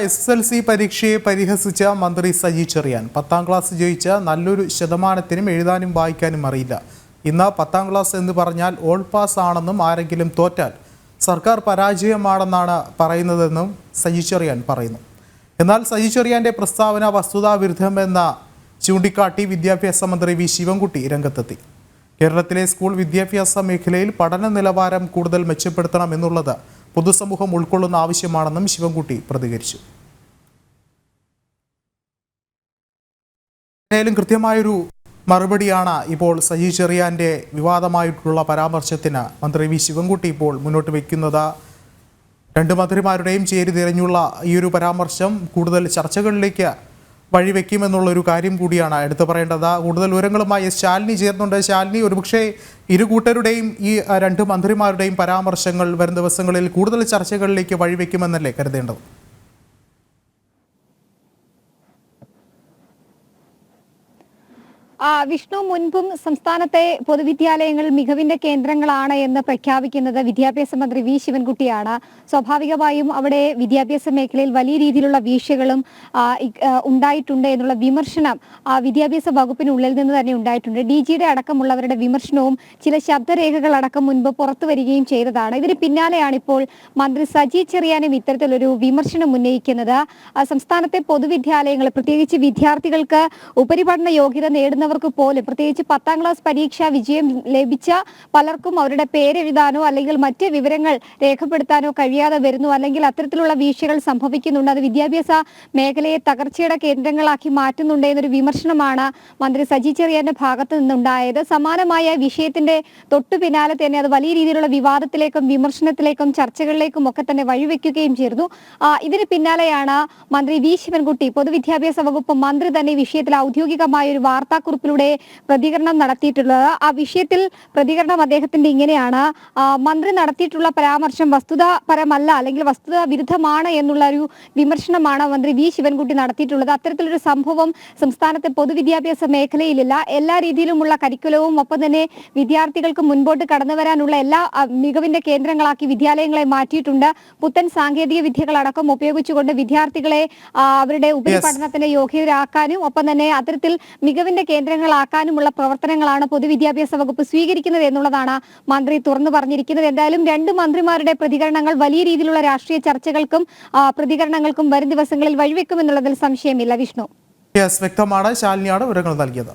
SSLC പരീക്ഷയെ പരിഹസിച്ച മന്ത്രി Saji Cherian 10ാം class ജയിച്ച നല്ലൊരു ശതമാനത്തിനും എഴുതാനും വായിക്കാനും അറിയില്ല. ഇന്ന് 10ാം ക്ലാസ് എന്ന് പറഞ്ഞാൽ ഓൾ പാസ് ആണെന്നും ആരെങ്കിലും തോറ്റാൽ സർക്കാർ പരാജയമാണെന്നാണ് പറയുന്നതെന്നും സജി ചെറിയാൻ പറയുന്നു. എന്നാൽ സജി ചെറിയാന്റെ പ്രസ്താവന വസ്തുതാവിരുദ്ധമെന്ന ചൂണ്ടിക്കാട്ടി വിദ്യാഭ്യാസ മന്ത്രി വി ശിവൻകുട്ടി രംഗത്തെത്തി. കേരളത്തിലെ സ്കൂൾ വിദ്യാഭ്യാസ മേഖലയിൽ പഠന നിലവാരം കൂടുതൽ മെച്ചപ്പെടുത്തണമെന്നുള്ളത് പൊതുസമൂഹം ഉൾക്കൊള്ളുന്ന ആവശ്യമാണെന്നും ശിവൻകുട്ടി പ്രതികരിച്ചു. ഏതായാലും കൃത്യമായൊരു മറുപടിയാണ് ഇപ്പോൾ സജി ചെറിയാന്റെ വിവാദമായിട്ടുള്ള പരാമർശത്തിന് മന്ത്രി വി ശിവൻകുട്ടി ഇപ്പോൾ മുന്നോട്ട് വയ്ക്കുന്നത്. രണ്ട് മന്ത്രിമാരുടെയും ചേരി തിരഞ്ഞുള്ള ഈ ഒരു പരാമർശം കൂടുതൽ ചർച്ചകളിലേക്ക് വഴിവെക്കുമെന്നുള്ളൊരു കാര്യം കൂടിയാണ് എടുത്തു പറയേണ്ടത്. കൂടുതൽ വിവരങ്ങളുമായി ശാലിനി ചേർന്നുണ്ട്. ശാലിനി, ഒരുപക്ഷെ ഇരു കൂട്ടരുടെയും ഈ രണ്ട് മന്ത്രിമാരുടെയും പരാമർശങ്ങൾ വരും ദിവസങ്ങളിൽ കൂടുതൽ ചർച്ചകളിലേക്ക് വഴിവെക്കുമെന്നല്ലേ കരുതേണ്ടത്? വിഷ്ണു, മുൻപും സംസ്ഥാനത്തെ പൊതുവിദ്യാലയങ്ങൾ മികവിന്റെ കേന്ദ്രങ്ങളാണ് എന്ന് പ്രഖ്യാപിക്കുന്നത് വിദ്യാഭ്യാസ മന്ത്രി വി ശിവൻകുട്ടിയാണ്. സ്വാഭാവികമായും അവിടെ വിദ്യാഭ്യാസ മേഖലയിൽ വലിയ രീതിയിലുള്ള വീഴ്ചകളും ഉണ്ടായിട്ടുണ്ട് എന്നുള്ള വിമർശനം വിദ്യാഭ്യാസ വകുപ്പിനുള്ളിൽ നിന്ന് തന്നെ ഉണ്ടായിട്ടുണ്ട്. DGയുടെ അടക്കമുള്ളവരുടെ വിമർശനവും ചില ശബ്ദരേഖകൾ അടക്കം മുൻപ് പുറത്തു വരികയും ചെയ്തതാണ്. ഇതിന് പിന്നാലെയാണ് ഇപ്പോൾ മന്ത്രി സജി ചെറിയാനും ഇത്തരത്തിലൊരു വിമർശനം ഉന്നയിക്കുന്നത്. സംസ്ഥാനത്തെ പൊതുവിദ്യാലയങ്ങൾ, പ്രത്യേകിച്ച് വിദ്യാർത്ഥികൾക്ക് ഉപരിപഠന യോഗ്യത നേടുന്ന പോലും, പ്രത്യേകിച്ച് 10ാം ക്ലാസ് പരീക്ഷാ വിജയം ലഭിച്ച പലർക്കും അവരുടെ പേരെഴുതാനോ അല്ലെങ്കിൽ മറ്റ് വിവരങ്ങൾ രേഖപ്പെടുത്താനോ കഴിയാതെ വരുന്നു, അല്ലെങ്കിൽ അത്തരത്തിലുള്ള വീഴ്ചകൾ സംഭവിക്കുന്നുണ്ട്. അത് വിദ്യാഭ്യാസ മേഖലയെ തകർച്ചയുടെ കേന്ദ്രങ്ങളാക്കി മാറ്റുന്നുണ്ട് എന്നൊരു വിമർശനമാണ് മന്ത്രി സജി ചെറിയാന്റെ ഭാഗത്ത് നിന്നുണ്ടായത്. സമാനമായ വിഷയത്തിന്റെ തൊട്ടു പിന്നാലെ തന്നെ അത് വലിയ രീതിയിലുള്ള വിവാദത്തിലേക്കും വിമർശനത്തിലേക്കും ചർച്ചകളിലേക്കും ഒക്കെ തന്നെ വഴിവെക്കുകയും ചെയ്തു. ഇതിന് പിന്നാലെയാണ് മന്ത്രി വി ശിവൻകുട്ടി, പൊതുവിദ്യാഭ്യാസ വകുപ്പ് മന്ത്രി തന്നെ വിഷയത്തിൽ ഔദ്യോഗികമായ ഒരു വാർത്താക്കുറിപ്പിലൂടെ പ്രതികരണം നടത്തിയിട്ടുള്ളത്. ആ വിഷയത്തിൽ പ്രതികരണം അദ്ദേഹത്തിന്റെ ഇങ്ങനെയാണ്: മന്ത്രി നടത്തിയിട്ടുള്ള പരാമർശം വസ്തുതാപരമല്ല, അല്ലെങ്കിൽ വസ്തുതാ വിരുദ്ധമാണ് എന്നുള്ള ഒരു വിമർശനമാണ് മന്ത്രി വി ശിവൻകുട്ടി നടത്തിയിട്ടുള്ളത്. അത്തരത്തിലൊരു സംഭവം സംസ്ഥാനത്തെ പൊതുവിദ്യാഭ്യാസ മേഖലയിലില്ല. എല്ലാ രീതിയിലുമുള്ള കരിക്കുലവും ഒപ്പം തന്നെ വിദ്യാർത്ഥികൾക്ക് മുൻപോട്ട് കടന്നു വരാനുള്ള എല്ലാ മികവിന്റെ കേന്ദ്രങ്ങളാക്കി വിദ്യാലയങ്ങളെ മാറ്റിയിട്ടുണ്ട്. പുത്തൻ സാങ്കേതിക വിദ്യകളടക്കം ഉപയോഗിച്ചുകൊണ്ട് വിദ്യാർത്ഥികളെ അവരുടെ ഉപരിപഠനത്തിന് യോഗ്യരാക്കാനും ഒപ്പം തന്നെ അത്തരത്തിൽ മികവിന്റെ കേന്ദ്രങ്ങളാക്കാനുമുള്ള പ്രവർത്തനങ്ങളാണ് പൊതുവിദ്യാഭ്യാസ വകുപ്പ് സ്വീകരിക്കുന്നത് എന്നുള്ളതാണ് മന്ത്രി തുറന്നു പറഞ്ഞിരിക്കുന്നത്. എന്തായാലും രണ്ട് മന്ത്രിമാരുടെ പ്രതികരണങ്ങൾ വലിയ രീതിയിലുള്ള രാഷ്ട്രീയ ചർച്ചകൾക്കും പ്രതികരണങ്ങൾക്കും വരും ദിവസങ്ങളിൽ വഴിവെക്കുമെന്നുള്ളതിൽ സംശയമില്ല. വിഷ്ണു, വ്യക്തമാണ്. ശാലിനിയാണ് വിവരങ്ങൾ നൽകിയത്.